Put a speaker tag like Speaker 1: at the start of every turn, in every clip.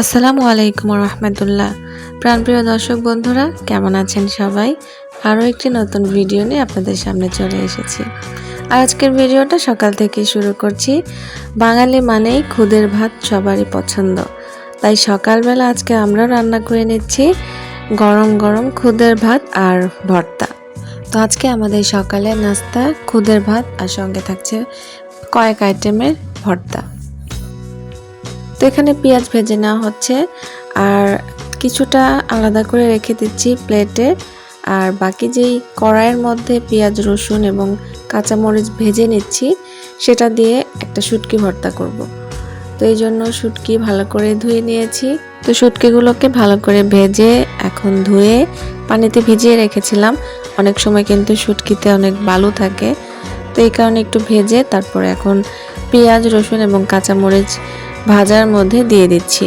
Speaker 1: আসসালামু আলাইকুম রহমতুল্লাহ। প্রাণপ্রিয় দর্শক বন্ধুরা, কেমন আছেন সবাই? আরও একটি নতুন ভিডিও নিয়ে আপনাদের সামনে চলে এসেছি। আর আজকের ভিডিওটা সকাল থেকে শুরু করছি। বাঙালি মানেই খুদের ভাত সবারই পছন্দ, তাই সকালবেলা আজকে আমরা রান্না করে নিচ্ছি গরম গরম খুদের ভাত আর ভর্তা। তো আজকে আমাদের সকালে নাস্তা খুদের ভাত আর সঙ্গে থাকছে কয়েক আইটেমের ভর্তা। তো এখানে পেঁয়াজ ভেজে নেওয়া হচ্ছে আর কিছুটা আলাদা করে রেখে দিচ্ছি প্লেটে, আর বাকি যেই কড়াইয়ের মধ্যে পেঁয়াজ রসুন এবং কাঁচামরিচ ভেজে নিচ্ছি সেটা দিয়ে একটা শুটকি ভর্তা করব। তো এই জন্য শুটকি ভালো করে ধুয়ে নিয়েছি। তো শুটকিগুলোকে ভালো করে ভেজে এখন ধুয়ে পানিতে ভিজিয়ে রেখেছিলাম। অনেক সময় কিন্তু শুটকিতে অনেক বালু থাকে, তো এই কারণে একটু ভেজে তারপরে এখন পেঁয়াজ রসুন এবং কাঁচামরিচ ভাজার মধ্যে দিয়ে দিচ্ছি।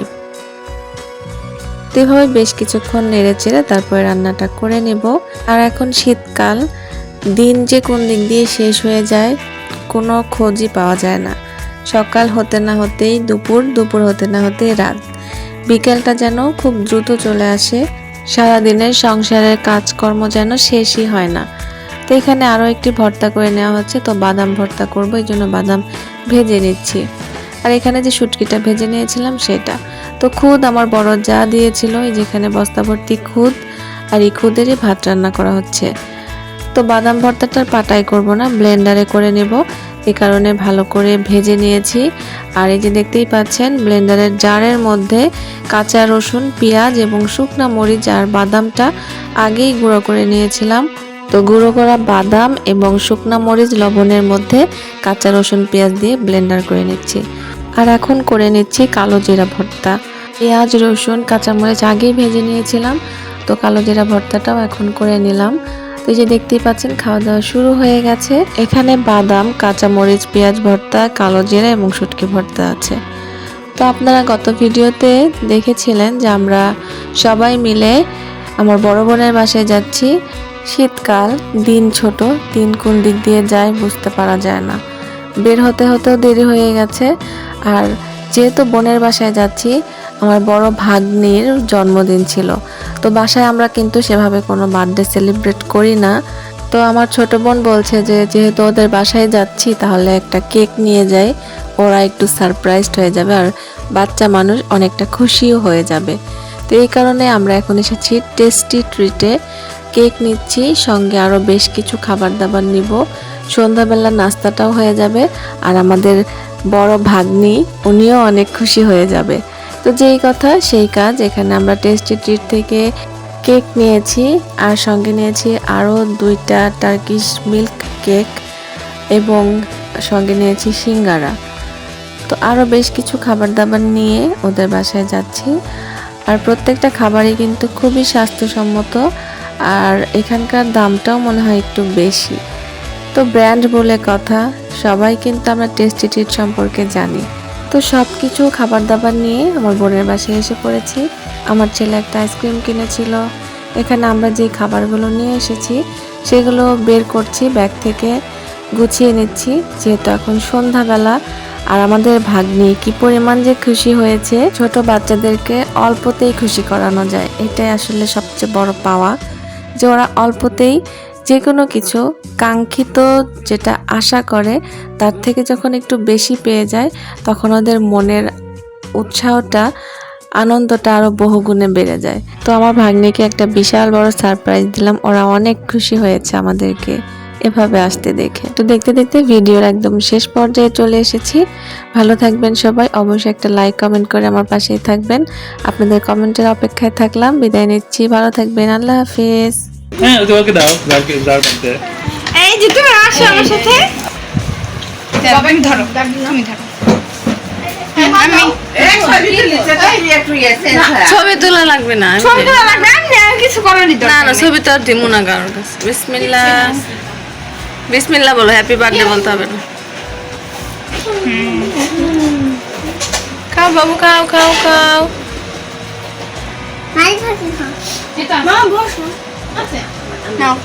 Speaker 1: তো এভাবে বেশ কিছুক্ষণ নেড়ে চেড়ে তারপরে রান্নাটা করে নেব। আর এখন শীতকাল, দিন যে কোন দিক দিয়ে শেষ হয়ে যায় কোনো খোঁজই পাওয়া যায় না। সকাল হতে না হতেই দুপুর, দুপুর হতে না হতেই রাত, বিকেলটা যেন খুব দ্রুত চলে আসে। সারাদিনের সংসারের কাজকর্ম যেন শেষই হয় না। তো এখানে আরও একটি ভর্তা করে নেওয়া হচ্ছে। তো বাদাম ভর্তা করব, এই জন্য বাদাম ভেজে নিচ্ছি। আর এখানে যে শুটকিটা ভেজে নিয়েছিলাম সেটা তো খুদ আমার বড় যা দিয়েছিল, এই যেখানে বস্তা ভর্তি খুদ, আর এই খুদেরই ভাত রান্না করা হচ্ছে। তো বাদাম ভর্তাটার পাটাই করব না, ব্লেন্ডারে করে নেব, এই কারণে ভালো করে ভেজে নিয়েছি। আর এই যে দেখতেই পাচ্ছেন ব্লেন্ডারের জারের মধ্যে কাঁচা রসুন, পেঁয়াজ এবং শুকনা মরিচ আর বাদামটা আগেই গুঁড়ো করে নিয়েছিলাম। তো গুঁড়ো করা বাদাম এবং শুকনা মরিচ লবণের মধ্যে কাঁচা রসুন পেঁয়াজ দিয়ে ব্লেন্ডার করে নিচ্ছি। আর এখন করে নিচ্ছি কালো জিরা ভর্তা। পেঁয়াজ রসুন কাঁচামরিচ আগেই ভেজে নিয়েছিলাম, তো কালো জিরা ভর্তাটাও এখন করে নিলাম। তো এই যে দেখতেই পাচ্ছেন খাওয়া দাওয়া শুরু হয়ে গেছে। এখানে বাদাম, কাঁচামরিচ, পেঁয়াজ ভর্তা, কালো জিরা এবং শুটকি ভর্তা আছে। তো আপনারা গত ভিডিওতে দেখেছিলেন যে আমরা সবাই মিলে আমার বড় বোনের বাসায় যাচ্ছি। শীতকাল, দিন ছোট, দিন কোন দিক দিয়ে যায় বুঝতে পারা যায় না। বের হতে হতেও দেরি হয়ে গেছে। আর যেহেতু বোনের বাসায় যাচ্ছি, আমার বড় ভাগ্নির জন্মদিন ছিল, তো বাসায় আমরা কিন্তু সেভাবে কোনো বার্থডে সেলিব্রেট করি না। তো আমার ছোট বোন বলছে যে যেহেতু ওদের বাসায় যাচ্ছি তাহলে একটা কেক নিয়ে যাই, ওরা একটু সারপ্রাইজড হয়ে যাবে আর বাচ্চা মানুষ অনেকটা খুশিও হয়ে যাবে। তো এই কারণে আমরা এখন এসেছি টেস্টি ট্রিটে। কেক নিচ্ছি, সঙ্গে আরও বেশ কিছু খাবার দাবার নিব। সন্ধ্যাবেলা নাস্তাটাও হয়ে যাবে আর আমাদের বড় ভাগ্নি উনিও অনেক খুশি হয়ে যাবে। তো যেই কথা সেই কাজ, এখানে আমরা টেস্টি ট্রিট থেকে কেক নিয়েছি আর সঙ্গে নিয়েছি আরও 2টা টার্কিশ মিল্ক কেক এবং সঙ্গে নিয়েছি সিঙ্গারা। তো আরও বেশ কিছু খাবার দাবার নিয়ে ওদের বাসায় যাচ্ছি। আর প্রত্যেকটা খাবারই কিন্তু খুবই স্বাস্থ্যসম্মত, আর এখানকার দামটাও মনে হয় একটু বেশি। তো ব্র্যান্ড বলে কথা, সবাই কিন্তু আমরা টেস্টি ট্রিট সম্পর্কে জানি। তো সব কিছু খাবার দাবার নিয়ে আমার বোনের বাসায় এসে পড়েছি। আমার ছেলে একটা আইসক্রিম কিনেছিল। এখানে আমরা যে খাবারগুলো নিয়ে এসেছি সেগুলো বের করছি, ব্যাগ থেকে গুছিয়ে নিচ্ছি, যেহেতু এখন সন্ধ্যাবেলা। আর আমাদের ভাগ্নি কি পরিমাণ যে খুশি হয়েছে। ছোট বাচ্চাদেরকে অল্পতেই খুশি করানো যায়, এটাই আসলে সবচেয়ে বড় পাওয়া, যে ওরা অল্পতেই যে কোনো কিছু কাঙ্ক্ষিত যেটা আশা করে তার থেকে যখন একটু বেশি পেয়ে যায় তখন ওদের মনের উৎসাহটা, আনন্দটা আরও বহুগুণে বেড়ে যায়। তো আমার ভাগ্নিকে একটা বিশাল বড় সারপ্রাইজ দিলাম, ওরা অনেক খুশি হয়েছে আমাদেরকে এভাবে আসতে দেখে। তো দেখতে দেখতে ভিডিওর একদম শেষ পর্যায়ে চলে এসেছি। ভালো থাকবেন সবাই, অবশ্যই একটা লাইক কমেন্ট করে আমার পাশেই থাকবেন। আপনাদের কমেন্টের অপেক্ষায় থাকলাম। বিদায় নিচ্ছি, ভালো থাকবেন, আল্লাহ হাফেজ।
Speaker 2: হ্যাঁ ওকে দাও, দাও করতে।
Speaker 3: এই যে তুমি আসো আমার সাথে, তুমি ধরো, তুমি ধরো।
Speaker 1: ছবি তোলা লাগবে না,
Speaker 3: ছবি তোলা লাগবে না, কিছু করো নি,
Speaker 1: না না ছবি তো আর দিমু না কারোর কাছে। বিসমিল্লাহ বিসমিল্লাহ বলো, হ্যাপি বার্থডে বলতে হবে না। খাও বাবু, খাও খাও খাও।
Speaker 3: মা বসো নাও